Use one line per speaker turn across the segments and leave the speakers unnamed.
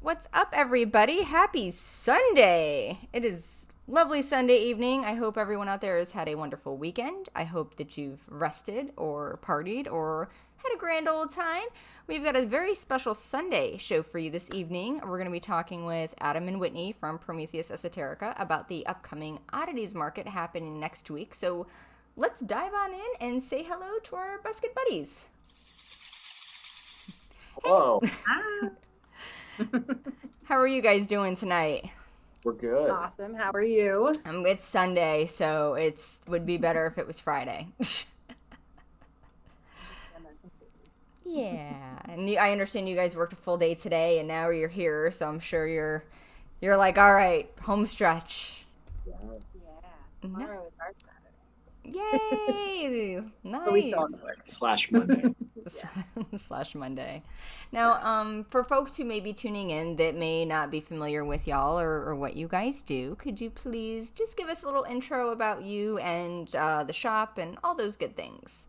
What's up, everybody? Happy Sunday! It is lovely Sunday evening. I hope everyone out there has had a wonderful weekend. I hope that you've rested or partied or had a grand old time. We've got a very special Sunday show for you this evening. We're going to be talking with Adam and Whitney from Prometheus Esoterica about the upcoming Oddities Market happening next week. So let's dive on in and say hello to our basket buddies.
Hello.
How are you guys doing tonight?
We're good.
Awesome. How are you?
It's Sunday, so it would be better if it was Friday. Yeah, and I understand you guys worked a full day today, and now you're here, so I'm sure you're like, all right, home stretch.
Yes.
Yeah. Tomorrow is our Saturday.
Yay! Nice.
But we still have to work.
/ Monday.
/ Monday. Now, for folks who may be tuning in that may not be familiar with y'all or what you guys do, could you please just give us a little intro about you and the shop and all those good things?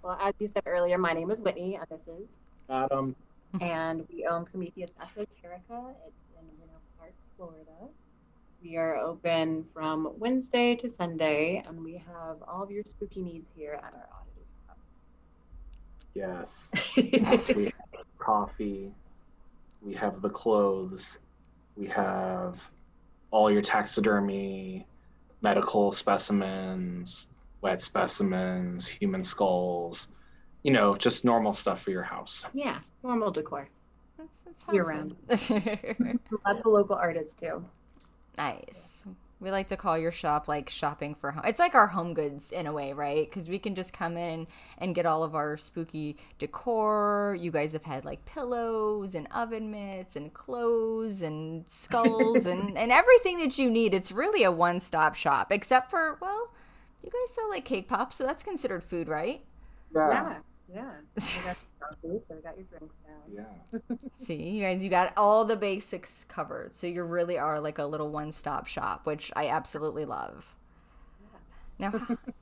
Well, as you said earlier, my name is Whitney, and this is
Adam.
and we own Prometheus Esoterica. It's in Winter Park, Florida. We are open from Wednesday to Sunday, and we have all of your spooky needs here at our Oddity shop.
Yes. We have coffee. We have the clothes. We have all your taxidermy, medical specimens, wet specimens, human skulls. You know, just normal stuff for your house.
Yeah, normal decor.
That's
Year-round.
awesome.
Lots of local artists, too.
Nice. We like to call your shop like shopping for home. It's like our home goods in a way, right? Because we can just come in and get all of our spooky decor. You guys have had like pillows and oven mitts and clothes and skulls and everything that you need. It's really a one-stop shop, except for, well, you guys sell like cake pops, so that's considered food, right?
Yeah. We got coffee, so we got your drinks now.
Yeah.
See, you got all the basics covered. So you really are like a little one-stop shop, which I absolutely love. Now,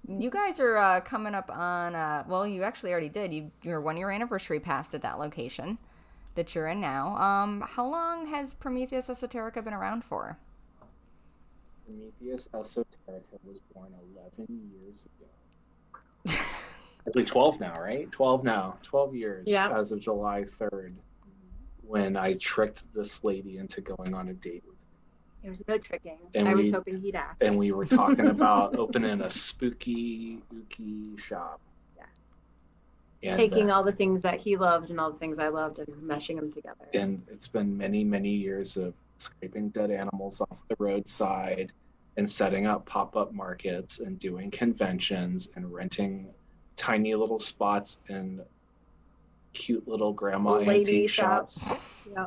you guys are coming up on, well, you actually already did. Your 1-year anniversary passed at that location that you're in now. How long has Prometheus Esoterica been around for?
Prometheus Esoterica was born 11 years ago. Actually 12 now, right? 12 now. 12 years as of July 3rd, when I tricked this lady into going on a date with me.
There was no tricking.
And
I was hoping he'd ask.
And we were talking about opening a spooky shop.
Yeah.
And,
taking all the things that he loved and all the things I loved and meshing them together.
And it's been many, many years of scraping dead animals off the roadside and setting up pop-up markets and doing conventions and renting tiny little spots in cute little grandma antique shops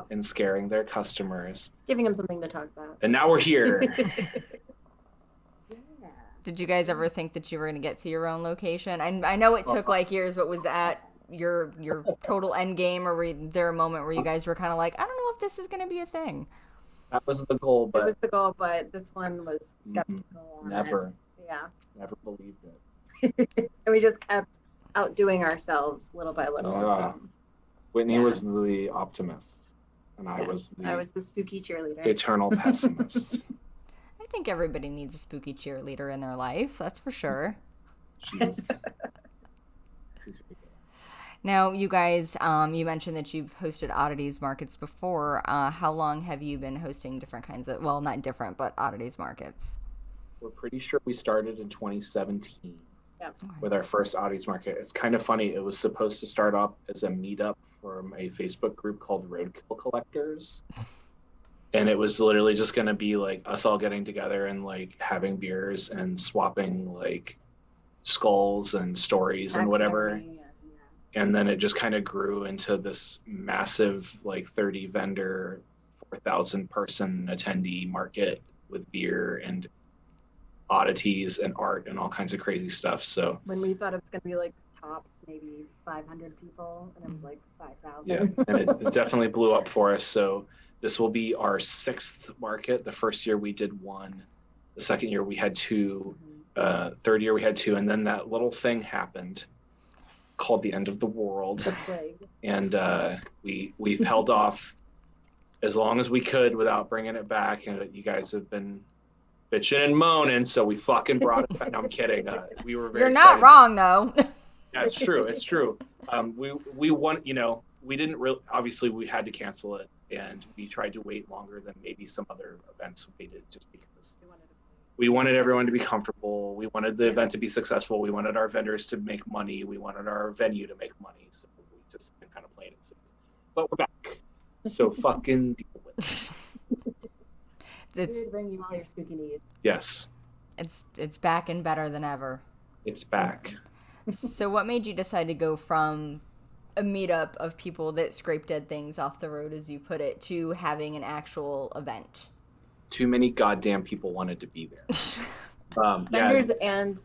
and scaring their customers.
Giving them something to talk about.
And now we're here.
Did you guys ever think that you were going to get to your own location? I know it took like years, but was that your total end game, or was there a moment where you guys were kind of like, I don't know if this is going to be a thing?
That was the goal, but...
It was the goal, but this one was skeptical.
Never.
Yeah.
Never believed it.
And we just kept outdoing ourselves little by little.
Whitney was the optimist. and I was
the spooky cheerleader.
eternal pessimist.
I think everybody needs a spooky cheerleader in their life. That's for sure.
She's
Now, you guys, you mentioned that you've hosted Oddities Markets before. How long have you been hosting different kinds of, well, not different, but Oddities Markets?
We're pretty sure we started in 2017
Yep.
with our first Oddities Market. It's kind of funny. It was supposed to start off as a meetup from a Facebook group called Roadkill Collectors. And it was literally just going to be like us all getting together and like having beers and swapping like skulls and stories and whatever. And then it just kind of grew into this massive like 30 vendor, 4,000 person attendee market with beer and oddities and art and all kinds of crazy stuff. So
when we thought it was going to be like tops maybe 500 people, and it was like 5,000.
yeah, and it definitely blew up for us. So this will be our 6th market. The first year we did 1, the second year we had 2, third year we had 2, and then that little thing happened called the end of the world.
The plague.
And we've held off as long as we could without bringing it back. And you guys have been bitching and moaning, so we fucking brought it back. No, I'm kidding. We were very
You're
excited.
not wrong, though.
Yeah, it's true. It's true. We want, we didn't really, obviously we had to cancel it, and we tried to wait longer than maybe some other events waited, just because we wanted everyone to be comfortable. We wanted the event to be successful. We wanted our vendors to make money. We wanted our venue to make money. So we just been kind of playing it safe. But we're back. So fucking deal with it.
It's bring you all your spooky needs.
Yes.
It's back and better than ever.
It's back.
So what made you decide to go from a meetup of people that scrape dead things off the road, as you put it, to having an actual event?
Too many goddamn people wanted to be there.
Vendors and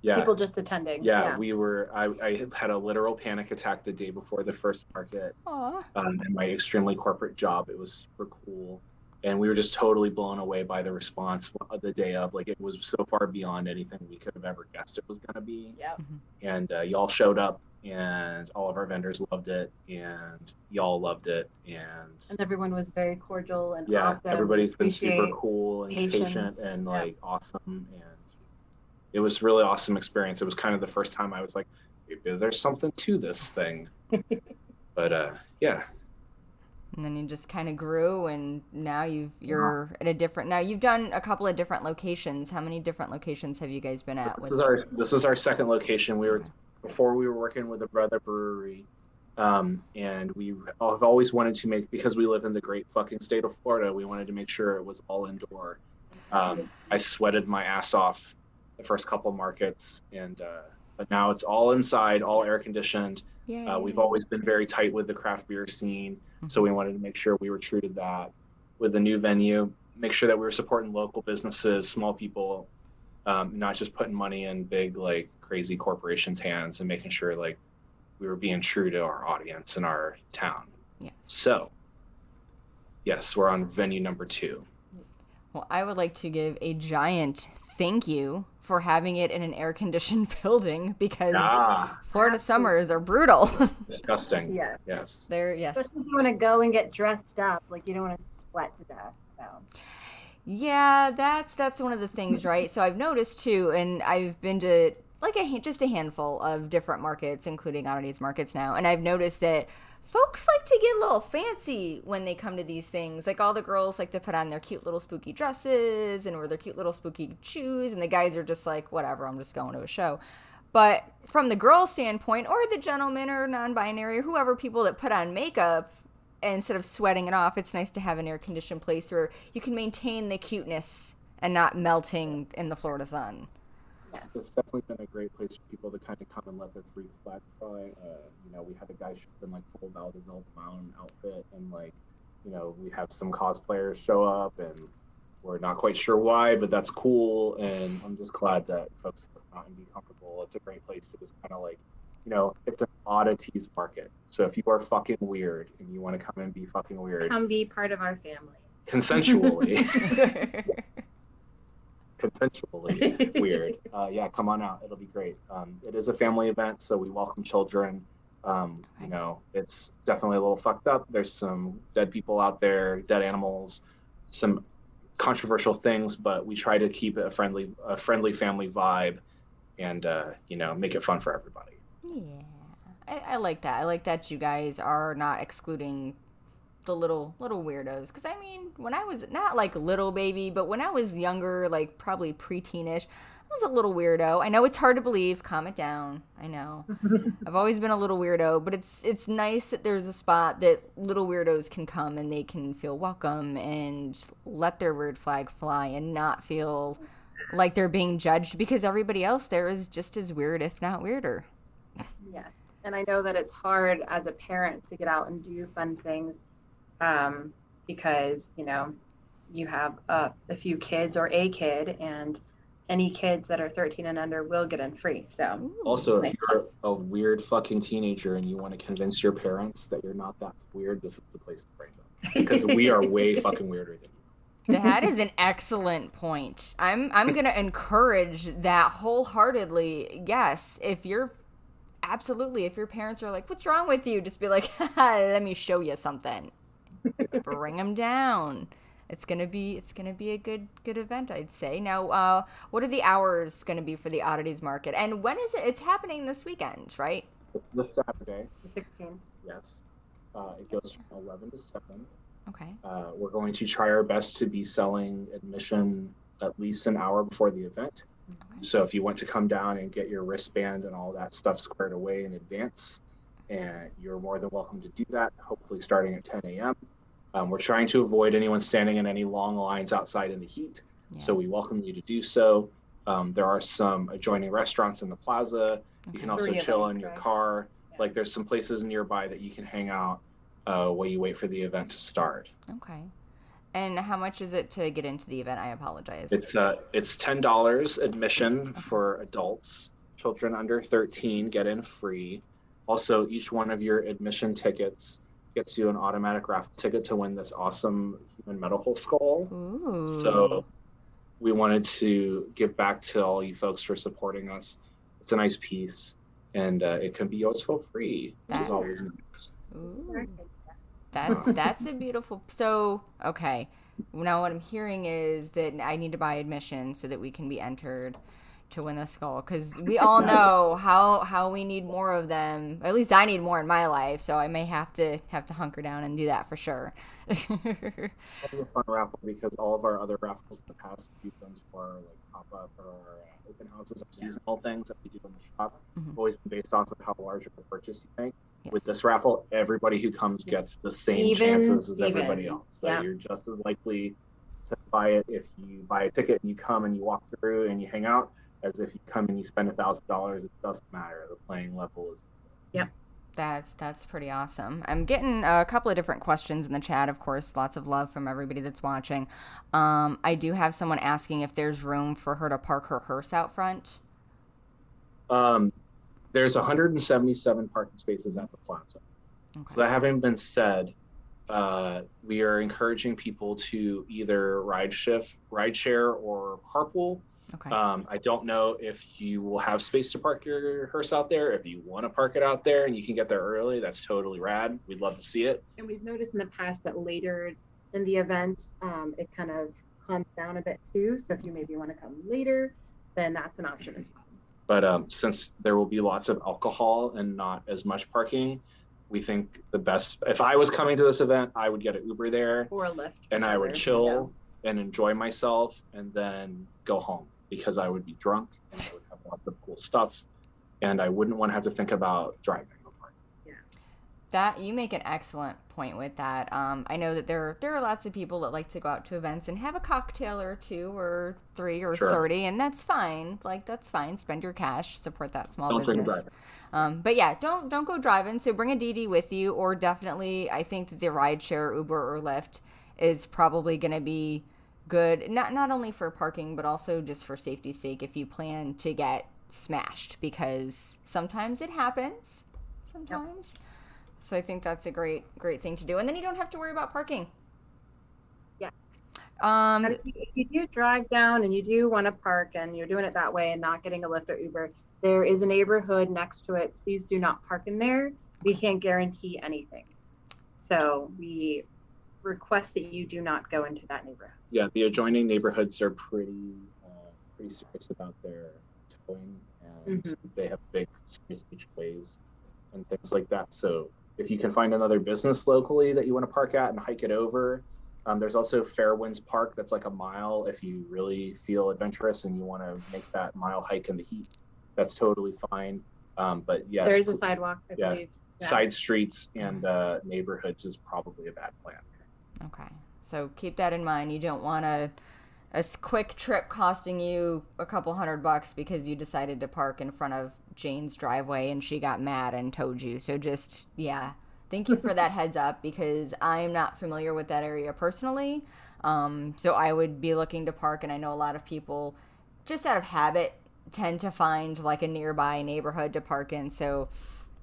yeah.
people just attending.
Yeah, we were. I had a literal panic attack the day before the first market.
Aww.
In my extremely corporate job. It was super cool, and we were just totally blown away by the response the day of. Like, it was so far beyond anything we could have ever guessed it was going to be.
Yeah.
And y'all showed up, and all of our vendors loved it, and y'all loved it, and
everyone was very cordial and
yeah,
awesome.
everybody's been super cool and patient and like awesome, and it was a really awesome experience. It was kind of the first time I was like, maybe there's something to this thing. But yeah.
And then you just kind of grew, and now you're at a different. Now you've done a couple of different locations. How many different locations have you guys been at?
This is our second location. Before we were working with a brother brewery, and we have always wanted to make, because we live in the great fucking state of Florida, we wanted to make sure it was all indoor. I sweated my ass off the first couple markets, and but now it's all inside, all air conditioned. We've always been very tight with the craft beer scene, so we wanted to make sure we were true to that with the new venue, make sure that we were supporting local businesses, small people, not just putting money in big like crazy corporations' hands, and making sure like we were being true to our audience and our town. So yes, we're on venue number 2.
Well, I would like to give a giant thank you for having it in an air-conditioned building, because Florida summers are brutal.
Disgusting.
Yes.
Yes.
Especially if you want to go and get dressed up, like you don't want to sweat to death. So.
Yeah, that's one of the things, right? So I've noticed too, and I've been to like just a handful of different markets, including Oddities Markets now, and I've noticed that folks like to get a little fancy when they come to these things. Like, all the girls like to put on their cute little spooky dresses and wear their cute little spooky shoes, and the guys are just like, whatever, I'm just going to a show. But from the girl standpoint, or the gentleman or non-binary or whoever, people that put on makeup, instead of sweating it off, it's nice to have an air-conditioned place where you can maintain the cuteness and not melting in the Florida sun.
It's definitely been a great place for people to kind of come and let their free flag fly. We had a guy show up in like full Valdezell clown outfit, and like, we have some cosplayers show up, and we're not quite sure why, but that's cool. And I'm just glad that folks come out and be comfortable. It's a great place to just kind of like, it's an oddities market. So if you are fucking weird and you want to come and be fucking weird,
come be part of our family.
Consensually. Consensually weird. Come on out. It'll be great. It is a family event, so we welcome children. You know, it's definitely a little fucked up. There's some dead people out there, dead animals, some controversial things, but we try to keep it a friendly family vibe, and you know, make it fun for everybody.
Yeah. I like that. I like that you guys are not excluding the little weirdos. Because I mean, when I was not like little baby, but when I was younger, like probably preteenish, I was a little weirdo. I know it's hard to believe. Calm it down. I know. I've always been a little weirdo, but it's nice that there's a spot that little weirdos can come and they can feel welcome and let their weird flag fly and not feel like they're being judged because everybody else there is just as weird, if not weirder.
Yes. And I know that it's hard as a parent to get out and do fun things, because, you know, you have a few kids or a kid, and any kids that are 13 and under will get in free. So
Also, if you're a weird fucking teenager and you want to convince your parents that you're not that weird, this is the place to bring them, because we are way fucking weirder than you.
That is an excellent point. I'm gonna encourage that wholeheartedly. Yes, if your parents are like, "What's wrong with you?" Just be like, "Let me show you something." Bring them down. It's gonna be a good event, I'd say. Now, what are the hours gonna be for the Oddities Market, and when is it? It's happening this weekend, right?
This Saturday.
The 16th.
Yes. It goes from 11 to 7.
Okay.
We're going to try our best to be selling admission at least an hour before the event.
Okay.
So if you want to come down and get your wristband and all that stuff squared away in advance, and you're more than welcome to do that, hopefully starting at 10 a.m. We're trying to avoid anyone standing in any long lines outside in the heat.
Yeah.
So we welcome you to do so. There are some adjoining restaurants in the plaza. You can also chill in your car.
Yeah.
Like there's some places nearby that you can hang out while you wait for the event to start.
Okay. And how much is it to get into the event? I apologize.
It's $10 admission for adults. Children under 13 get in free. Also, each one of your admission tickets gets you an automatic raffle ticket to win this awesome human medical skull.
Ooh.
So we wanted to give back to all you folks for supporting us. It's a nice piece, and it can be yours for free, which is always nice.
Ooh. That's a beautiful. So okay, now what I'm hearing is that I need to buy admission so that we can be entered to win the skull, because we all know how we need more of them. At least I need more in my life, so I may have to hunker down and do that for sure.
It's a fun raffle because all of our other raffles in the past, we've done for like pop-up or open houses or seasonal things that we do in the shop, have always been based off of how large of a purchase you make.
Yes.
With this raffle, everybody who comes gets the same chances as everybody else. So you're just as likely to buy it if you buy a ticket and you come and you walk through and you hang out, as if you come and you spend $1,000. It doesn't matter. The playing level is.
Yep.
That's pretty awesome. I'm getting a couple of different questions in the chat. Of course, lots of love from everybody that's watching. I do have someone asking if there's room for her to park her hearse out front.
There's 177 parking spaces at the plaza. Okay. So that having been said, we are encouraging people to either ride share or carpool.
Okay.
I don't know if you will have space to park your hearse out there. If you want to park it out there and you can get there early, that's totally rad. We'd love to see it.
And we've noticed in the past that later in the event, it kind of calms down a bit too. So if you maybe want to come later, then that's an option as well.
But since there will be lots of alcohol and not as much parking, we think the best, if I was coming to this event, I would get an Uber there
or a Lyft,
and I would chill and enjoy myself and then go home, because I would be drunk and I would have lots of cool stuff and I wouldn't want to have to think about driving.
That you make an excellent point with that. I know that there are lots of people that like to go out to events and have a cocktail or 2 or 3 or 30, and that's fine. Like, that's fine. Spend your cash, support that small business. But yeah, don't go driving. So bring a DD with you, or definitely, I think that the rideshare, Uber or Lyft, is probably going to be good. Not only for parking, but also just for safety's sake if you plan to get smashed, because sometimes it happens. Sometimes. Yep. So I think that's a great thing to do. And then you don't have to worry about parking.
Yes. If you do drive down and you do want to park and you're doing it that way and not getting a Lyft or Uber, there is a neighborhood next to it. Please do not park in there. We can't guarantee anything. So we request that you do not go into that neighborhood.
Yeah, the adjoining neighborhoods are pretty serious about their towing, and they have big serious HOAs and things like that. So if you can find another business locally that you want to park at and hike it over, there's also Fairwinds Park that's like a mile if you really feel adventurous and you want to make that mile hike in the heat. That's totally fine. But yes,
there's a sidewalk, I believe. Yeah.
Side streets and neighborhoods is probably a bad plan.
Okay, so keep that in mind. You don't want a quick trip costing you a couple $100 because you decided to park in front of Jane's driveway and she got mad and towed you. So just, thank you for that heads up, because I'm not familiar with that area personally. So I would be looking to park, and I know a lot of people just out of habit tend to find like a nearby neighborhood to park in. So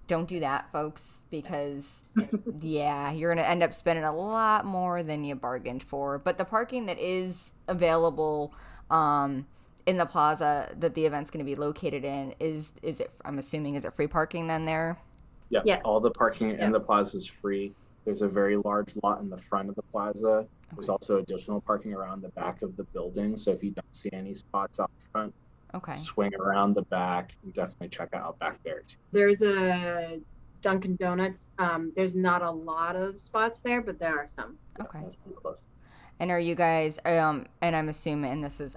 don't do that, folks, because you're going to end up spending a lot more than you bargained for. But the parking that is available in the plaza that the event's going to be located in, is it, I'm assuming, is it free parking then there?
Yeah, yes. All the parking in the plaza is free. There's a very large lot in the front of the plaza. There's also additional parking around the back of the building. So if you don't see any spots out front, swing around the back and definitely check out back there too.
There's a Dunkin' Donuts. There's not a lot of spots there, but there are some.
Okay.
That's pretty close.
And are you guys, and I'm assuming this is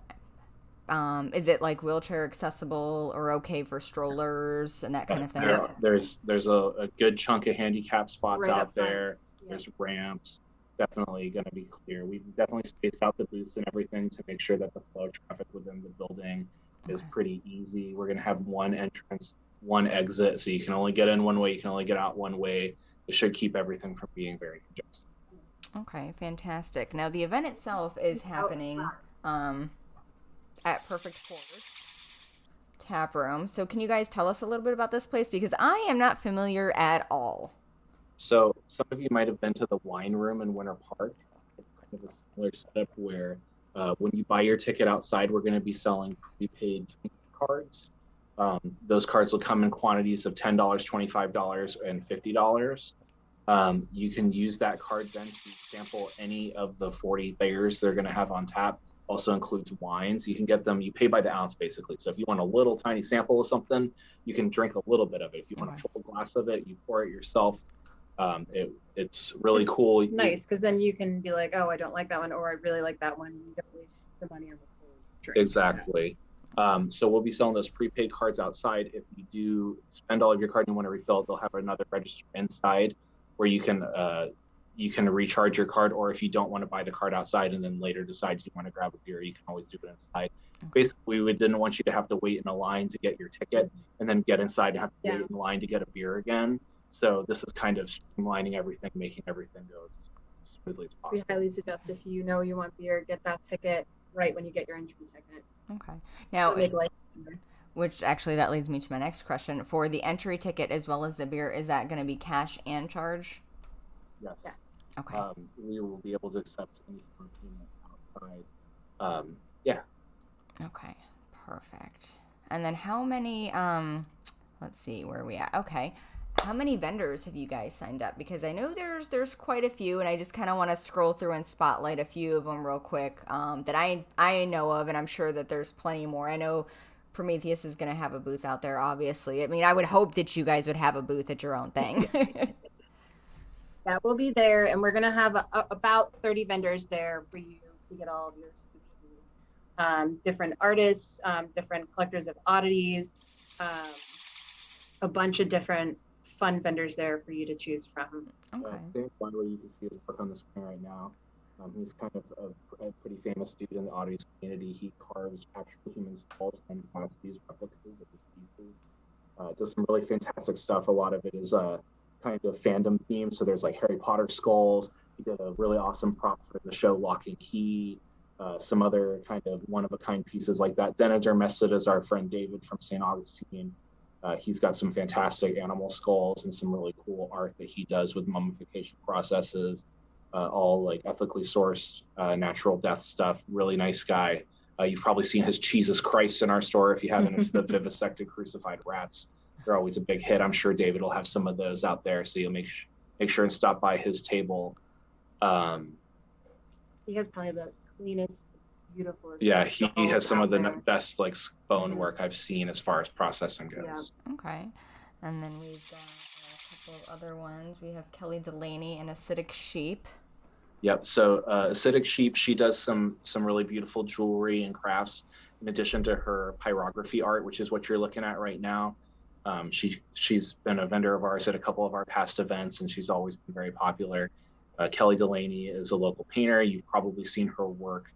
it like wheelchair accessible or okay for strollers and that kind of thing?
There's a good chunk of handicap spots out there. There's ramps. Definitely going to be clear. We've definitely spaced out the booths and everything to make sure that the flow of traffic within the building is pretty easy. We're going to have one entrance, one exit, so you can only get in one way, you can only get out one way. It should keep everything from being very congested.
Okay, fantastic. Now the event itself is happening at Perfect Pours Tap Room. So can you guys tell us a little bit about this place, because I am not familiar at all.
So some of you might have been to the wine room in Winter Park. It's kind of a similar setup where when you buy your ticket outside, we're going to be selling prepaid cards. Those cards will come in quantities of $10, $25, and $50. You can use that card then to sample any of the 40 beers they're going to have on tap. Also includes wines. You can get them, you pay by the ounce basically. So if you want a little tiny sample of something, you can drink a little bit of it. If you want a full glass of it, you pour it yourself. It's really cool.
Nice, because then you can be like, oh, I don't like that one, or I really like that one. You don't waste the money on the full drink.
Exactly. So we'll be selling those prepaid cards outside. If you do spend all of your card and you want to refill it, they'll have another register inside where you can recharge your card, or if you don't want to buy the card outside and then later decide you want to grab a beer, you can always do it inside. Basically, we didn't want you to have to wait in a line to get your ticket and then get inside and have to wait in line to get a beer again. So this is kind of streamlining everything, making everything go as smoothly as possible.
We highly suggest, if you know you want beer, get that ticket right when you get your entry ticket.
Okay. Now, which actually that leads me to my next question. For the entry ticket as well as the beer, is that going to be cash and charge?
Yes.
Yeah.
Okay.
We will be able to accept any form of payment outside.
Okay. Perfect. And then how many, let's see, where are we at? Okay. How many vendors have you guys signed up? Because I know there's quite a few, and I just kind of want to scroll through and spotlight a few of them real quick that I know of, and I'm sure that there's plenty more. I know Prometheus is going to have a booth out there, obviously. I mean, I would hope that you guys would have a booth at your own thing.
Yeah, we'll be there, and we're going to have about 30 vendors there for you to get all of your spooky needs. Different artists, different collectors of oddities, a bunch of different fun vendors there for you to choose from.
Okay.
Same one where you can see his work on the screen right now. He's kind of a pretty famous dude in the oddities community. He carves actual human skulls and has these replicas of his pieces. Does some really fantastic stuff. A lot of it is kind of fandom themed. So there's like Harry Potter skulls. He did a really awesome prop for the show Lock and Key. Some other kind of one-of-a-kind pieces like that. Denager Messid is our friend David from St. Augustine. He's got some fantastic animal skulls and some really cool art that he does with mummification processes, all like ethically sourced, natural death stuff. Really nice guy. You've probably seen his Jesus Christ in our store. If you haven't, it's the vivisected crucified rats they're always a big hit. I'm sure David will have some of those out there, so you'll make sure and stop by his table.
He has probably the cleanest, beautiful.
Yeah, he has some of the
there.
best like bone work I've seen as far as processing goes.
Yeah.
Okay. And then we've got a couple of other ones. We have Kelly Delaney and Acidic Sheep.
Yep. So Acidic Sheep, she does some really beautiful jewelry and crafts in addition to her pyrography art, which is what you're looking at right now. She's been a vendor of ours at a couple of our past events, and she's always been very popular. Kelly Delaney is a local painter. You've probably seen her work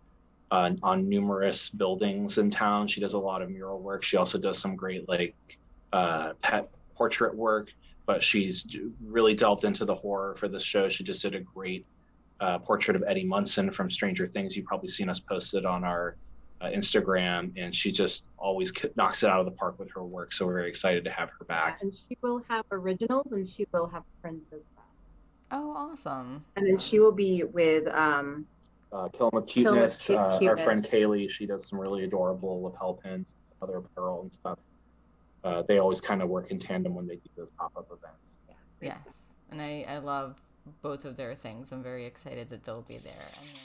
on numerous buildings in town. She does a lot of mural work. She also does some great like pet portrait work, but she's really delved into the horror for this show. She just did a great portrait of Eddie Munson from Stranger Things. You've probably seen us posted on our Instagram, and she just always knocks it out of the park with her work. So we're very excited to have her back.
Yeah, and she will have originals, and she will have prints as well.
Oh, awesome.
And then she will be with
Kill 'Em With Cuteness. Our friend
Cuteness.
Kaylee, she does some really adorable lapel pins, some other apparel and stuff. They always kind of work in tandem when they do those pop-up events.
Yes. And I love both of their things. I'm very excited that they'll be there. And then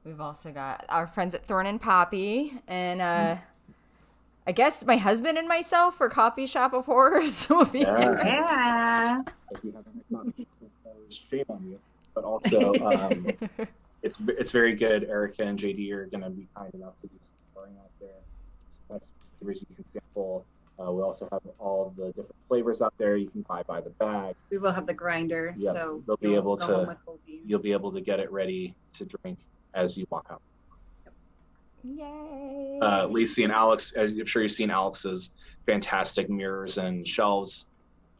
we've also got our friends at Thorn and Poppy, and I guess my husband and myself for Coffee Shop of Horrors will be there.
Yeah.
If you haven't not shame on you, but also it's very good. Erica and JD are going to be kind enough to do some pouring out there. Some flavors you can sample. We also have all of the different flavors out there you can buy by the bag.
We will have the grinder,
Yep.
so
They'll be able
go home
to.
with whole beans.
You'll be able to get it ready to drink as you walk out.
Yay.
Lacey and Alex, I'm sure you've seen Alex's fantastic mirrors and shelves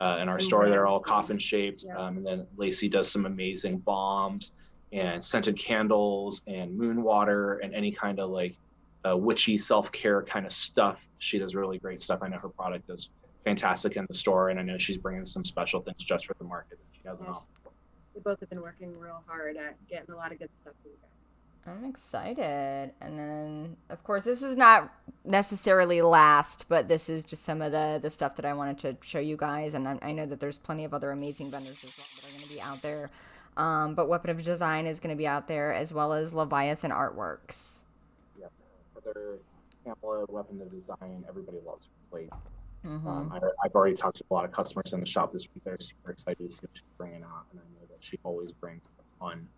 in our store. They're all coffin shaped.
Yeah.
And then Lacey does some amazing bombs and scented candles and moon water and any kind of like witchy self-care kind of stuff. She does really great stuff. I know her product is fantastic in the store, and I know she's bringing some special things just for the market that she hasn't offered.
We both have been working real hard at getting a lot of good stuff for you guys.
I'm excited. And then, of course, this is not necessarily last, but this is just some of the stuff that I wanted to show you guys. And I know that there's plenty of other amazing vendors as well that are going to be out there. But Weapon of Design is going to be out there, as well as Leviathan Artworks.
Yeah, other Pamela, Weapon of Design, everybody loves her plates.
Mm-hmm.
I've already talked to a lot of customers in the shop this week. They're super excited to see what she's bringing out, and I know that she always brings a ton.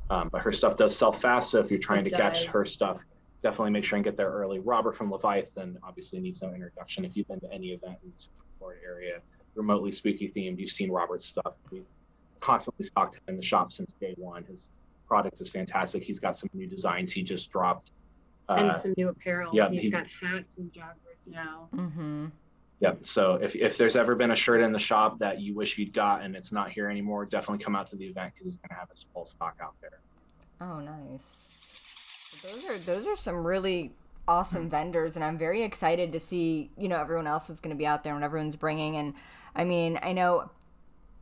But her stuff does sell fast, so if you're trying to catch her stuff, definitely make sure and get there early. Robert from Leviathan obviously needs no introduction. If you've been to any event in the Central Florida area, remotely spooky themed, you've seen Robert's stuff. We've constantly stocked him in the shop since day one. His product is fantastic. He's got some new designs he just dropped.
And some new apparel.
Yeah,
He's got hats and joggers now.
Mm-hmm.
Yep. So if there's ever been a shirt in the shop that you wish you'd got and it's not here anymore, definitely come out to the event because he's going to have his full stock out there.
Oh, nice. Those are some really awesome vendors, and I'm very excited to see, everyone else that's going to be out there and what everyone's bringing. And I mean, I know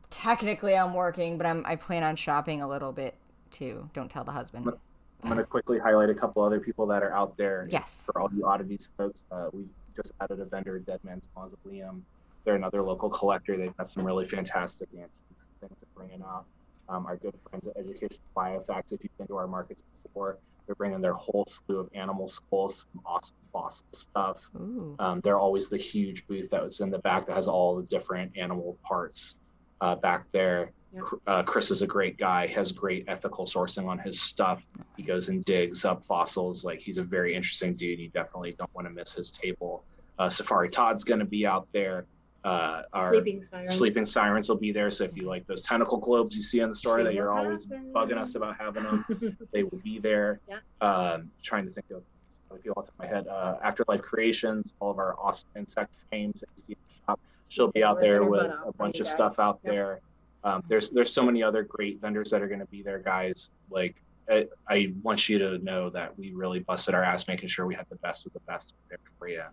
technically I'm working, but I plan on shopping a little bit too. Don't tell the husband.
I'm going to quickly highlight a couple other people that are out there.
Yes.
For all you Oddities folks, we just added a vendor, Dead Man's Mausoleum. They're another local collector. They've got some really fantastic antiques and things they're bringing out. Our good friends at Education Biofacts, if you've been to our markets before, they're bringing their whole slew of animal skulls, some awesome fossil stuff. They're always the huge booth that was in the back that has all the different animal parts back there. Yep. Chris is a great guy, has great ethical sourcing on his stuff. He goes and digs up fossils. Like, he's a very interesting dude. You definitely don't want to miss his table. Safari Todd's going to be out there. Our Sleeping Sirens will be there. So if you like those tentacle globes you see in the store that you're always bugging us about having them, they will be there. Yeah. Trying to think of a few off the top of my head. Afterlife Creations, all of our awesome insect frames that you see in the shop. She'll be out there with a bunch of stuff out there. There's so many other great vendors that are going to be there, guys. Like, I want you to know that we really busted our ass making sure we had the best of the best there for you.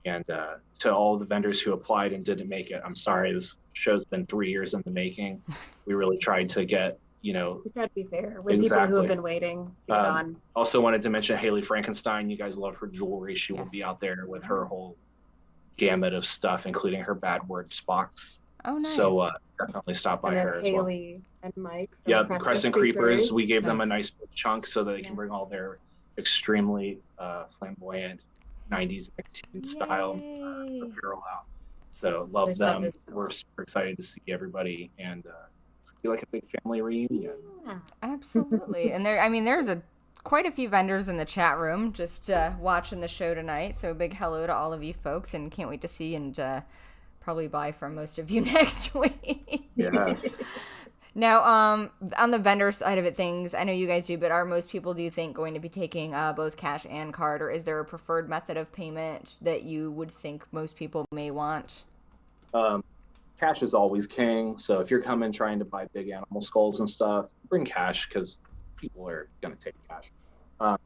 And to all the vendors who applied and didn't make it, I'm sorry. This show's been 3 years in the making. We really tried to get,
we tried to be fair with people who have been waiting to get on.
Also wanted to mention Haley Frankenstein. You guys love her jewelry. She will be out there with her whole gamut of stuff, including her Bad Words box.
Oh, nice.
So definitely stop by
And then
her as well.
Haley and Mike.
Yeah, the Crescent Creepers. We gave them a
Nice.
nice chunk so that they can bring all their extremely flamboyant 90s Nicktoons style
Yay.
apparel out. So love
Their stuff
them.
is so
We're super excited to see everybody and feel like a big family reunion.
Yeah.
Absolutely. And there's quite a few vendors in the chat room just watching the show tonight. So big hello to all of you folks, and can't wait to see and probably buy from most of you next week.
Yes.
Now, on the vendor side of it, things, I know you guys do, but are most people, do you think, going to be taking both cash and card, or is there a preferred method of payment that you would think most people may want?
Cash is always king. So if you're coming trying to buy big animal skulls and stuff, bring cash because people are going to take cash. I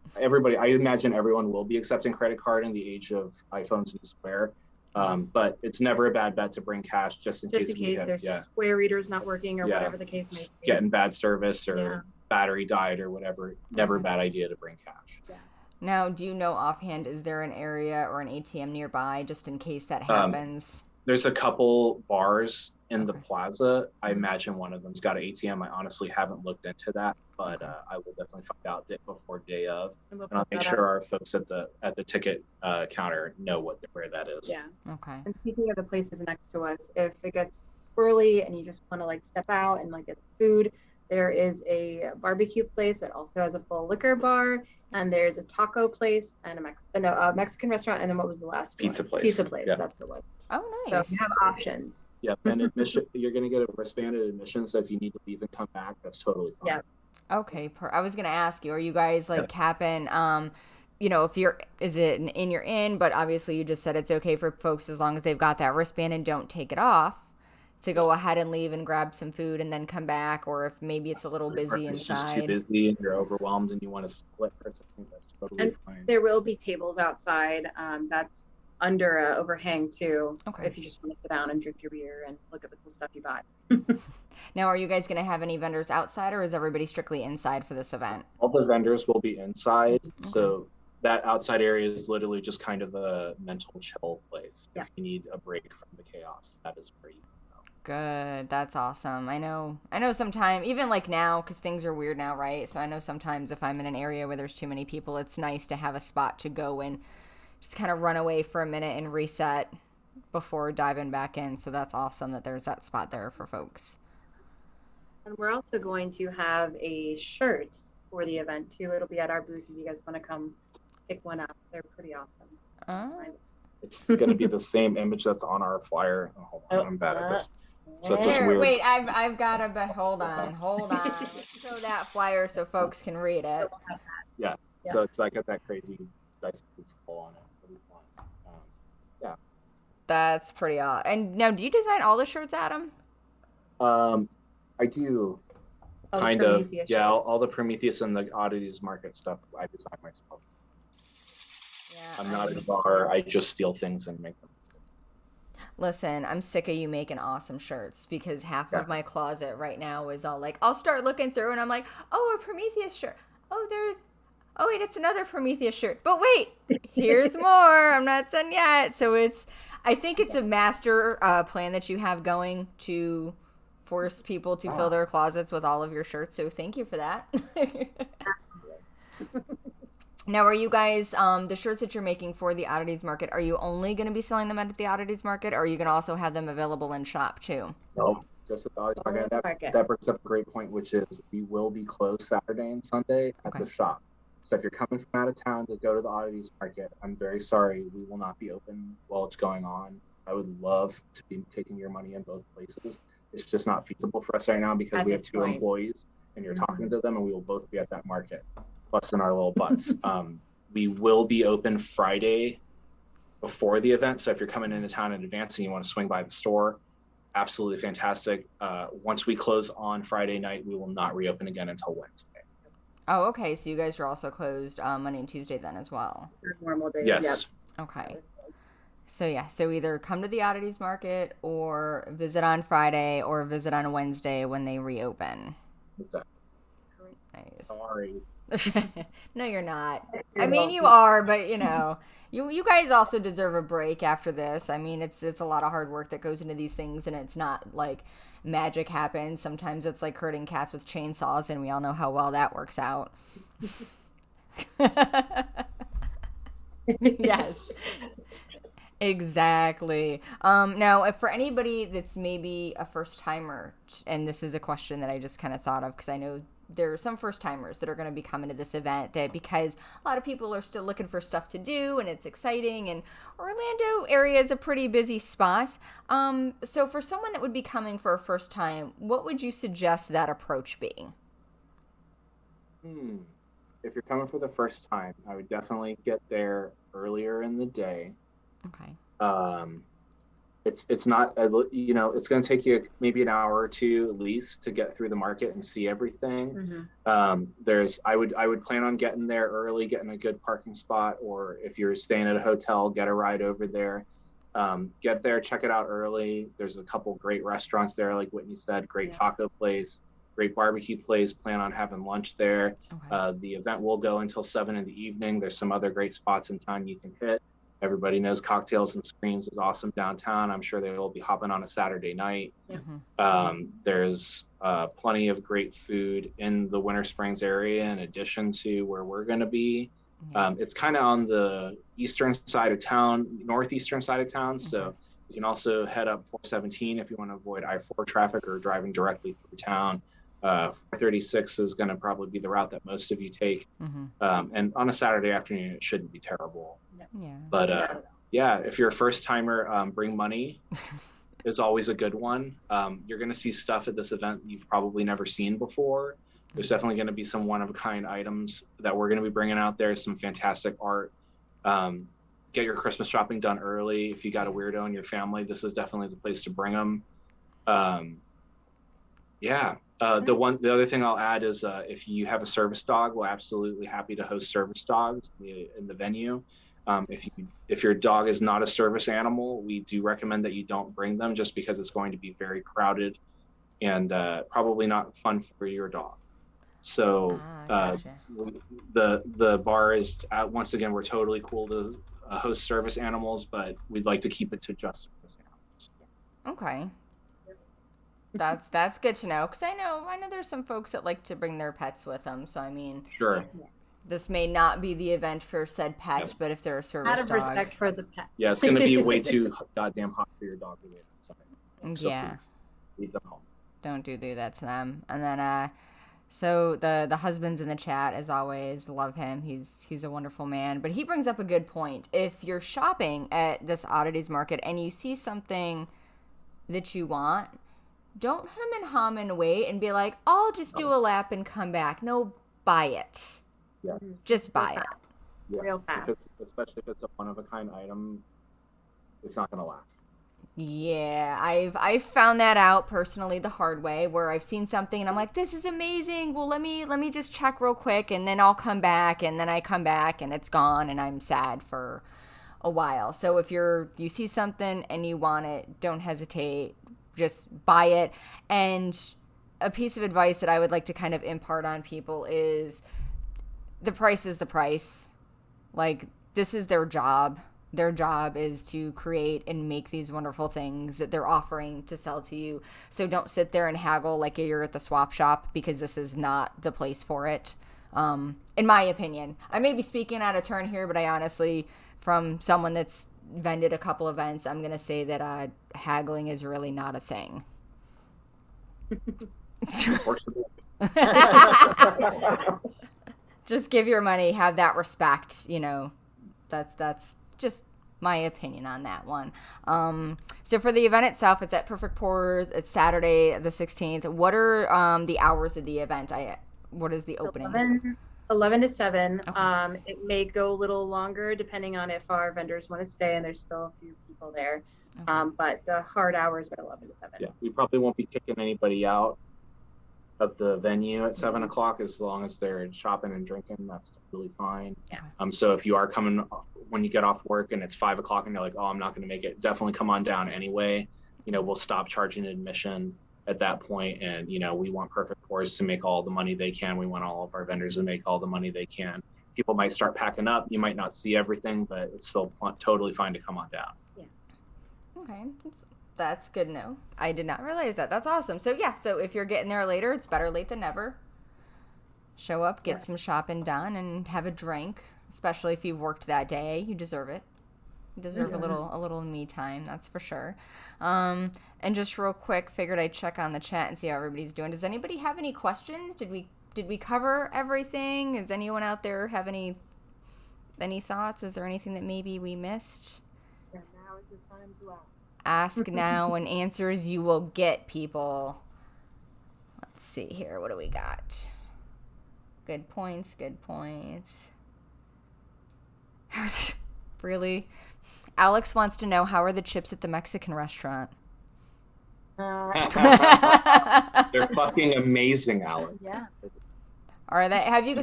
imagine everyone will be accepting credit card in the age of iPhones and Square. But it's never a bad bet to bring cash just in case
their Square reader's not working or whatever the case may be.
Getting bad service or battery died or whatever. Never a bad idea to bring cash.
Yeah.
Now, do you know offhand, is there an area or an ATM nearby just in case that happens?
There's a couple bars in the plaza. I imagine one of them's got an ATM. I honestly haven't looked into that, but I will definitely find out before day of. And I'll make sure our folks at the ticket counter know where that is.
Yeah.
Okay.
And speaking of the places next to us, if it gets squirrely and you just want to step out and get food, there is a barbecue place that also has a full liquor bar, and there's a taco place and a Mexican restaurant, and then what was the last one?
Pizza place.
Pizza place.
Yeah.
That's what it was.
Oh,
So
nice.
you have options.
Yeah, and admission, you're going to get a wristbanded admission, so if you need to leave and come back, that's totally fine.
Yeah.
Okay. I was going to ask you, are you guys capping, if is it an in, you're in, but obviously you just said it's okay for folks as long as they've got that wristband and don't take it off to go ahead and leave and grab some food and then come back, or if maybe it's a little busy
If it's just
inside.
too busy and you're overwhelmed and you want to split for a second, that's totally fine.
There will be tables outside. That's under a overhang too.
Okay.
If you just want to sit down and drink your beer and look at the cool stuff you bought.
Now, are you guys going to have any vendors outside, or is everybody strictly inside for this event?
All the vendors will be inside, so that outside area is literally just kind of a mental chill place.
Yeah.
If you need a break from the chaos, that is where you go.
Good. That's awesome. I know sometimes, even now, because things are weird now, right? So I know sometimes if I'm in an area where there's too many people, it's nice to have a spot to go and just kind of run away for a minute and reset before diving back in. So that's awesome that there's that spot there for folks.
And we're also going to have a shirt for the event too. It'll be at our booth if you guys want to come pick one up. They're pretty awesome.
It's going to be the same image that's on our flyer. Oh, hold on, I'm bad at this. So it's just weird.
Wait, I've got to, but hold on. Let's show that flyer so folks can read it.
Yeah. So it's got that crazy dissected skull on it. It'll be fun.
That's pretty awesome. And now, do you design all the shirts, Adam?
I do.
Oh,
Kind of.
Prometheus
Yeah,
shirts.
all the Prometheus and the Oddities Market stuff I design myself.
Yeah.
I'm not a bar. I just steal things and make them.
Listen, I'm sick of you making awesome shirts because half of my closet right now is all I'll start looking through and I'm like, oh, a Prometheus shirt. Oh, wait, it's another Prometheus shirt. But wait, here's more. I'm not done yet. So I think it's a master plan that you have going to force people to fill their closets with all of your shirts. So thank you for that. Now, are you guys, the shirts that you're making for the Oddities Market, are you only going to be selling them at the Oddities Market, or are you going to also have them available in shop too?
No, just at the Oddities Market. That brings up a great point, which is we will be closed Saturday and Sunday at the shop. So if you're coming from out of town to go to the Oddities Market, I'm very sorry, we will not be open while it's going on. I would love to be taking your money in both places. It's just not feasible for us right now because we have two employees and you're talking to them and we will both be at that market. Busting our little butts. We will be open Friday before the event. So if you're coming into town in advance and you want to swing by the store, absolutely fantastic. Once we close on Friday night, we will not reopen again until Wednesday.
Oh, okay. So you guys are also closed Monday and Tuesday then as well.
Normal days.
Yes.
Yep.
Okay. So either come to the Oddities Market or visit on Friday or visit on Wednesday when they reopen.
Exactly.
Nice.
Sorry.
No, you're not. I
You're
mean, you
welcome.
are, but you guys also deserve a break after this. I mean, it's a lot of hard work that goes into these things, and it's not like magic happens. Sometimes it's like herding cats with chainsaws, and we all know how well that works out. Yes, exactly. Now, if for anybody that's maybe a first timer, and this is a question that I just kind of thought of because I know there are some first timers that are going to be coming to this event that because a lot of people are still looking for stuff to do and it's exciting, and Orlando area is a pretty busy spot. So for someone that would be coming for a first time, what would you suggest that approach be?
If you're coming for the first time, I would definitely get there earlier in the day.
Okay.
Um, it's not as it's going to take you maybe an hour or two at least to get through the market and see everything. I would plan on getting there early, getting a good parking spot, or if you're staying at a hotel, get a ride over there. Get there, check it out early. There's a couple great restaurants there, like Whitney said, great taco place, great barbecue place. Plan on having lunch there.
Okay.
The event will go until 7 in the evening. There's some other great spots in town you can hit. Everybody knows Cocktails and Screams is awesome downtown. I'm sure they will be hopping on a Saturday night. There's plenty of great food in the Winter Springs area in addition to where we're going to be. It's kind of on the eastern side of town, northeastern side of town. So you can also head up 417 if you want to avoid I-4 traffic or driving directly through town. 436 is going to probably be the route that most of you take. And on a Saturday afternoon, it shouldn't be terrible.
Yeah.
But if you're a first timer, bring money is always a good one. You're going to see stuff at this event you've probably never seen before. There's definitely going to be some one-of-a-kind items that we're going to be bringing out there, some fantastic art. Get your Christmas shopping done early. If you got a weirdo in your family, this is definitely the place to bring them. The other thing I'll add is if you have a service dog, we're absolutely happy to host service dogs in the venue. If your dog is not a service animal, we do recommend that you don't bring them just because it's going to be very crowded and probably not fun for your dog. So
Gotcha.
the bar is once again, we're totally cool to host service animals, but we'd like to keep it to just service animals.
Okay. That's good to know because I know there's some folks that like to bring their pets with them. So I mean,
Sure.
This may not be the event for said pet, but if they're a service
Out of
dog,
respect for the pet.
Yeah, it's going to be way too goddamn hot for your dog to wait outside. So
yeah,
leave them home.
don't do that to them. And then so the husband's in the chat as always. Love him. He's a wonderful man. But he brings up a good point. If you're shopping at this Oddities Market and you see something that you want, don't hem and hum and wait and be like, I'll just do a lap and come back. No, buy it.
Yes.
Just buy it.
Yeah.
Real fast.
Especially if it's a one-of-a-kind item, it's not going to last.
Yeah, I've found that out personally the hard way where I've seen something and I'm like, this is amazing. Well, let me just check real quick and then I'll come back, and then I come back and it's gone and I'm sad for a while. So if you see something and you want it, don't hesitate. Just buy it. And a piece of advice that I would like to kind of impart on people is the price is the price. Like, this is their job. Their job is to create and make these wonderful things that they're offering to sell to you. So don't sit there and haggle like you're at the swap shop, because this is not the place for it. In my opinion, I may be speaking out of turn here, but I honestly, from someone that's vended a couple events, I'm going to say that haggling is really not a thing. Just give your money, have that respect, that's just my opinion on that one. So for the event itself, it's at Perfect Pours. It's Saturday the 16th. What are the hours of the event? What is the opening?
11 to 7.
Okay.
It may go a little longer depending on if our vendors want to stay and there's still a few people there.
Okay.
But the hard hours are 11 to 7.
Yeah, we probably won't be kicking anybody out of the venue at 7 o'clock as long as they're shopping and drinking. That's totally fine.
Yeah.
So if you are coming when you get off work and it's 5 o'clock and you're like, oh, I'm not going to make it, definitely come on down anyway. We'll stop charging admission. at that point. And, we want Perfect Pours to make all the money they can. We want all of our vendors to make all the money they can. People might start packing up. You might not see everything, but it's still totally fine to come on down.
Yeah.
Okay. That's good to know. I did not realize that. That's awesome. So yeah, so if you're getting there later, it's better late than never. Show up, get some shopping done, and have a drink. Especially if you've worked that day, you deserve it. You deserve a little me time, that's for sure. And just real quick, figured I'd check on the chat and see how everybody's doing. Does anybody have any questions? Did we cover everything? Does anyone out there have any thoughts? Is there anything that maybe we missed?
Yeah, now is the time to ask.
Ask now and answers you will get, people. Let's see here. What do we got? Good points. Really? Alex wants to know, how are the chips at the Mexican restaurant?
They're fucking amazing, Alex.
Yeah.
Are they? Have you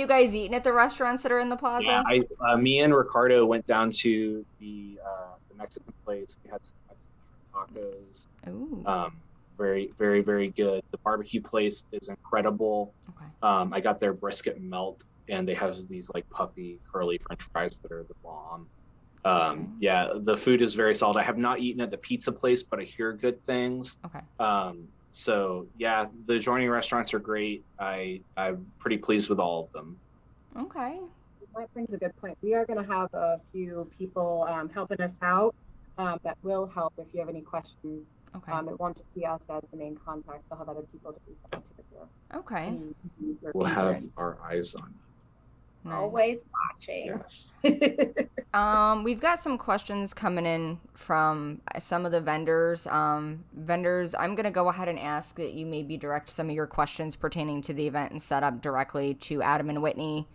guys eaten at the restaurants that are in the plaza?
Yeah, me and Ricardo went down to the Mexican place. We had some Mexican tacos.
Ooh.
Very, very, very good. The barbecue place is incredible.
Okay.
I got their brisket melt, and they have these like puffy, curly French fries that are the bomb. Yeah, the food is very solid. I have not eaten at the pizza place, but I hear good things.
Okay.
So yeah, the adjoining restaurants are great. I'm pretty pleased with all of them.
Okay.
That brings a good point. We are going to have a few people helping us out that will help if you have any questions.
Okay.
It won't just be us as the main contact. We'll have other people to reach out to if you're
Okay.
We'll have our eyes on you.
Nice.
always watching.
Yes.
We've got some questions coming in from some of the vendors. I'm going to go ahead and ask that you maybe direct some of your questions pertaining to the event and setup directly to Adam and Whitney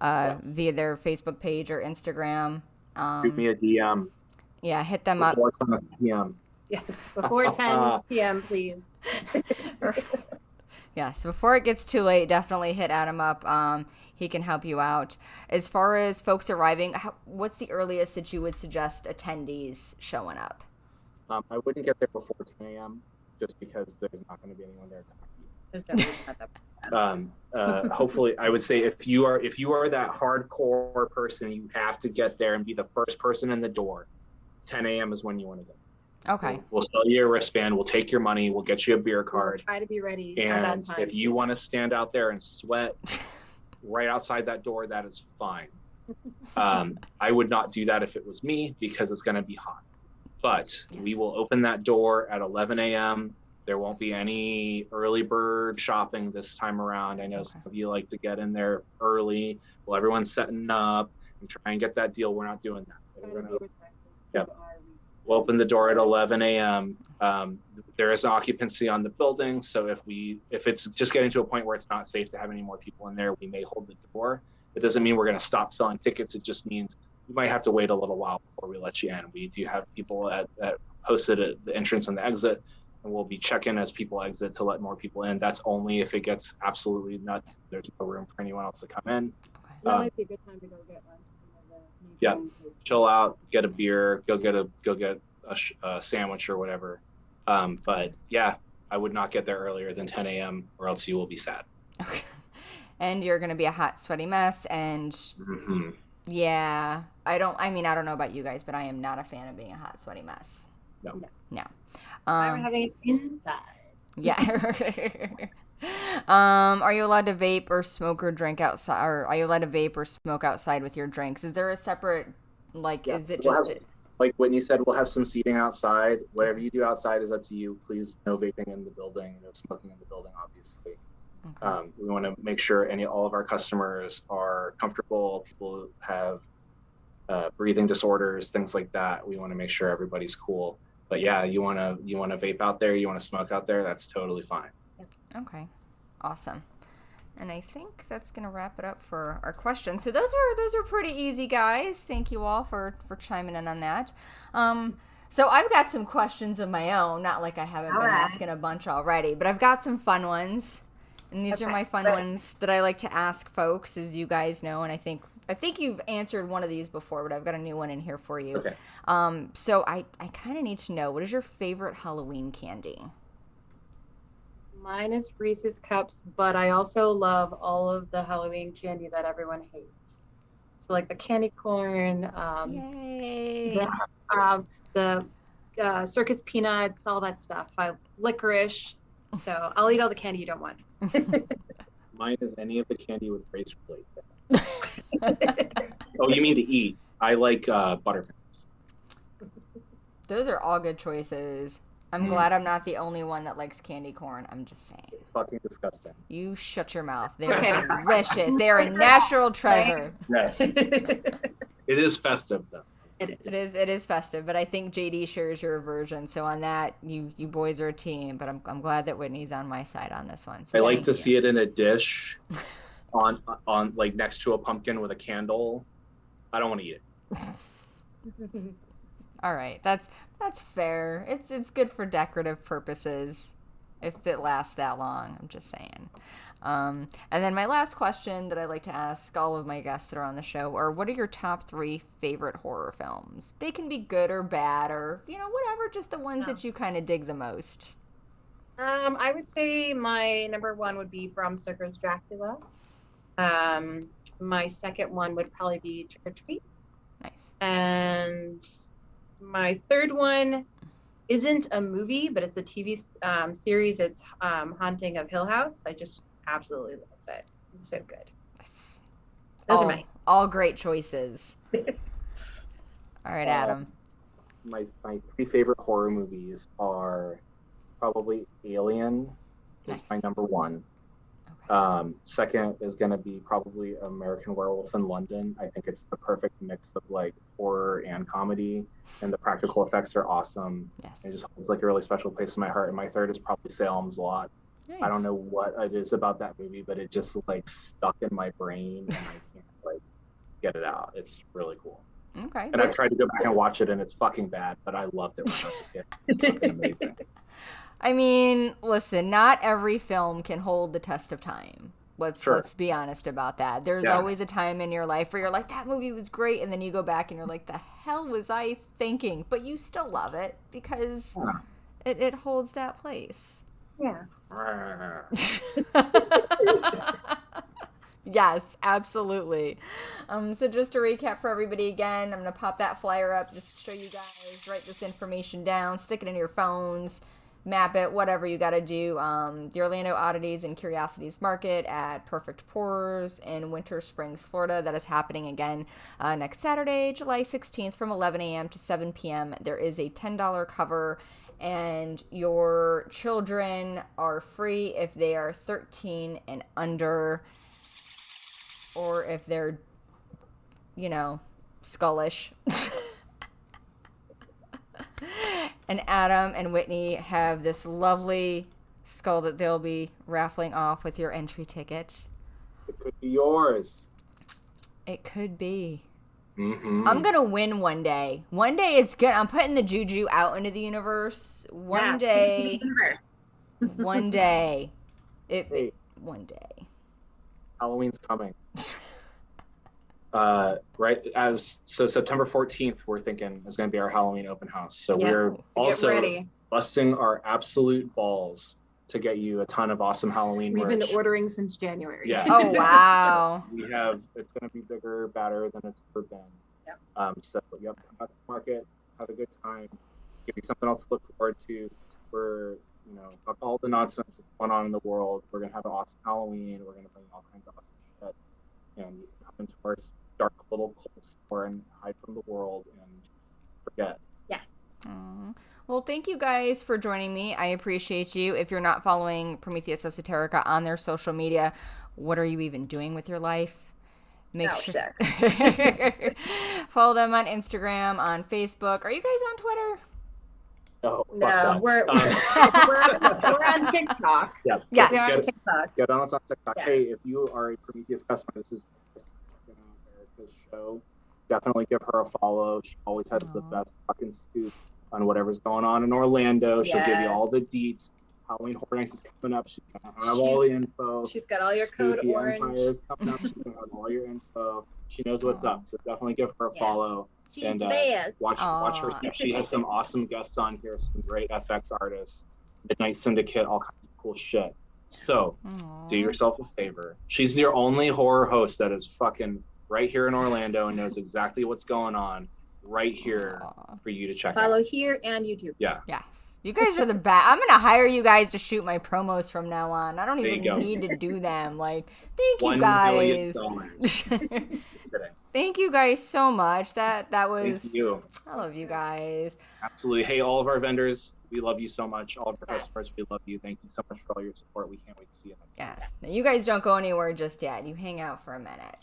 via their Facebook page or Instagram.
Shoot me a DM.
Yeah, hit them up.
Before 10 p.m.
Yes, before 10 p.m., please.
Yes, before it gets too late, definitely hit Adam up. He can help you out. As far as folks arriving, what's the earliest that you would suggest attendees showing up?
I wouldn't get there before 10 a.m. just because there's not going to be anyone there to talk to you.
There's definitely not that.
Hopefully, I would say if you are that hardcore person, you have to get there and be the first person in the door. 10 a.m. is when you want to go.
Okay.
We'll sell you a wristband. We'll take your money. We'll get you a beer card.
We'll try to be ready at
And
that time.
if you want to stand out there and sweat right outside that door, that is fine. I would not do that if it was me because it's going to be hot. But we will open that door at 11 a.m. There won't be any early bird shopping this time around. I know some of you like to get in there early while everyone's setting up and try and get that deal. We're not doing that. We're gonna, we'll open the door at 11 a.m. There is an occupancy on the building, so if it's just getting to a point where it's not safe to have any more people in there, we may hold the door. It doesn't mean we're going to stop selling tickets. It just means you might have to wait a little while before we let you in. We do have people at posted at the entrance and the exit, and we'll be checking as people exit to let more people in. That's only if it gets absolutely nuts. There's no room for anyone else to come in.
That might be a good time to go get lunch.
Yeah, chill out, get a beer, go get a sandwich or whatever. But yeah, I would not get there earlier than 10 a.m. or else you will be sad.
Okay. And you're going to be a hot, sweaty mess. And yeah, I don't know about you guys, but I am not a fan of being a hot, sweaty mess. No.
I'm having it inside.
Yeah. Are you allowed to vape or smoke or drink outside? Or are you allowed to vape or smoke outside with your drinks? Is there a separate, is it just...
Like Whitney said, we'll have some seating outside. Whatever you do outside is up to you. Please, no vaping in the building, no smoking in the building, obviously. Okay. We want to make sure all of our customers are comfortable. People have breathing disorders, things like that. We want to make sure everybody's cool. But yeah, you want to vape out there, you want to smoke out there, that's totally fine.
Okay, awesome. And I think that's gonna wrap it up for our questions. So those are pretty easy, guys. Thank you all for chiming in on that. So I've got some questions of my own. Not like I haven't been asking a bunch already, but I've got some fun ones. And these are my fun ones that I like to ask folks, as you guys know. And I think you've answered one of these before, but I've got a new one in here for you.
Okay.
So I kind of need to know, what is your favorite Halloween candy?
Mine is Reese's Cups, but I also love all of the Halloween candy that everyone hates. So like the candy corn,
Yay.
the circus peanuts, all that stuff. Licorice. So I'll eat all the candy you don't want.
Mine is any of the candy with razor blades in it. Oh, you mean to eat? I like Butterfingers.
Those are all good choices. I'm glad I'm not the only one that likes candy corn. I'm just saying.
It's fucking disgusting.
You shut your mouth. They're delicious. They're a natural treasure.
Yes. It is festive, though.
It is festive, but I think JD shares your aversion. So on that, you boys are a team. But I'm glad that Whitney's on my side on this one. So
I like to see it in a dish, on like next to a pumpkin with a candle. I don't want to eat it.
All right, that's fair. It's good for decorative purposes, if it lasts that long. I'm just saying. And then my last question that I like to ask all of my guests that are on the show are, what are your top 3 favorite horror films? They can be good or bad or, whatever, just the ones that you kind of dig the most.
I would say my number 1 would be Bram Stoker's Dracula. My second one would probably be Trick or Treat.
Nice.
And my third one isn't a movie, but it's a TV series. It's Haunting of Hill House. I just absolutely love it. It's so good. Those are mine.
All great choices. All right, Adam.
My 3 favorite horror movies are probably Alien is my number 1. Okay. Second is going to be probably American Werewolf in London. I think it's the perfect mix of like horror and comedy, and the practical effects are awesome.
Yes.
It just holds like a really special place in my heart. And my third is probably Salem's Lot. Nice. I don't know what it is about that movie, but it just like stuck in my brain and I can't like get it out. It's really cool.
Okay.
And I've tried to go back and watch it and it's fucking bad, but I loved it when I was a kid. It's fucking amazing.
I mean, listen, not every film can hold the test of time. Let's be honest about that. There's always a time in your life where you're like, that movie was great, and then you go back and you're like, the hell was I thinking? But you still love it because it holds that place.
Yeah.
Yes, absolutely. So just to recap for everybody again, I'm going to pop that flyer up just to show you guys, write this information down, stick it in your phones, map it, whatever you got to do. The Orlando Oddities and Curiosities Market at Perfect Pourers in Winter Springs, Florida. That is happening again next Saturday, July 16th from 11 a.m. to 7 p.m. There is a $10 cover, and your children are free if they are 13 and under, or if they're, skullish. And Adam and Whitney have this lovely skull that they'll be raffling off with your entry ticket.
It could be yours.
It could be.
Mm-hmm.
I'm gonna win one day. One day it's good. I'm putting the juju out into the universe. One day. One day. One day.
Halloween's coming. Right, so September 14th, we're thinking is going to be our Halloween open house. So we're also busting our absolute balls to get you a ton of awesome Halloween merch.
We've been ordering since January.
Yeah. Oh, wow.
So it's going to be bigger, badder than it's ever been.
Yep.
So come out to the market, have a good time, give you something else to look forward to. We're, fuck all the nonsense that's going on in the world. We're going to have an awesome Halloween. We're going to bring all kinds of awesome shit. And you can come into our dark little cold store and hide from the world and forget.
Yes.
Well, thank you guys for joining me. I appreciate you. If you're not following Prometheus Esoterica on their social media, what are you even doing with your life? Make sure. Follow them on Instagram, on Facebook. Are you guys on Twitter?
No,
we're on TikTok.
Yeah.
Yes.
We're on TikTok.
Get on us on TikTok.
Yeah.
Hey, if you are a Prometheus customer, this is Erica's show. Definitely give her a follow. She always has the best fucking scoop on whatever's going on in Orlando. She'll give you all the deets. Halloween Horror Nights is coming up. She's gonna have all the info.
She's got all your code
Spooky
orange.
Empire's coming up. She's gonna have all your info. She knows what's up, so definitely give her a follow.
She's
and
best.
watch her stuff. She has some awesome guests on here, some great FX artists. Midnight Syndicate, all kinds of cool shit. So
Aw.
do yourself a favor. She's the only horror host that is fucking right here in Orlando and knows exactly what's going on right here
Aw.
for you to check
Follow
out.
here and YouTube.
Yeah.
Yes. You guys are the best. I'm going to hire you guys to shoot my promos from now on. I don't
There you
even
go.
need to do them. Like, thank you
$1
guys.
million. Just kidding.
Thank you guys so much. That was
Thank you.
I love you guys.
Absolutely. Hey, all of our vendors, we love you so much. All of our customers, we love you. Thank you so much for all your support. We can't wait to see you next time.
Yes. Now, you guys don't go anywhere just yet. You hang out for a minute.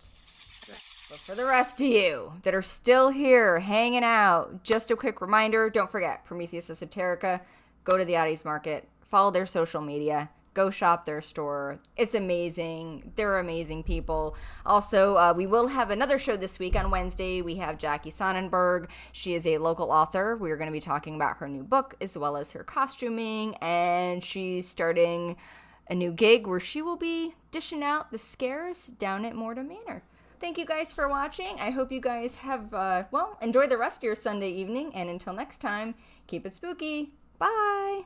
But for the rest of you that are still here hanging out, just a quick reminder, don't forget Prometheus Esoterica. Go to the Oddities Market. Follow their social media. Go shop their store. It's amazing. They're amazing people. Also, we will have another show this week on Wednesday. We have Jackie Sonnenberg. She is a local author. We're going to be talking about her new book as well as her costuming. And she's starting a new gig where she will be dishing out the scares down at Morta Manor. Thank you guys for watching. I hope you guys have, enjoy the rest of your Sunday evening. And until next time, keep it spooky. Bye.